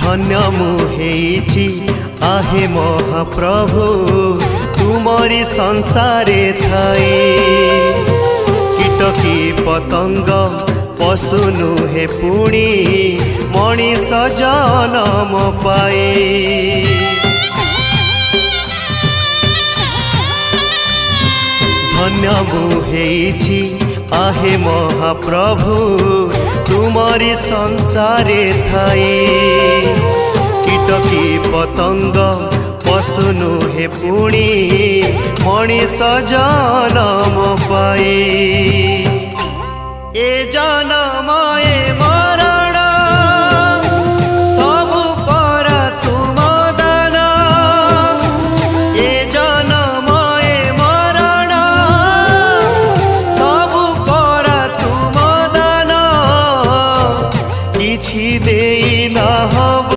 धन्य मुहेछि आहे महाप्रभु तुमरी संसारे थाई। कीटकी पतंग पशु नुहे पुणी मनीष जनम पाए। धन्य मुहेछि आहे महाप्रभु तुमरी संसारे थाई। कीटकी पतंग पशु नुहे पुणी मनीष जनम पाए। ए जन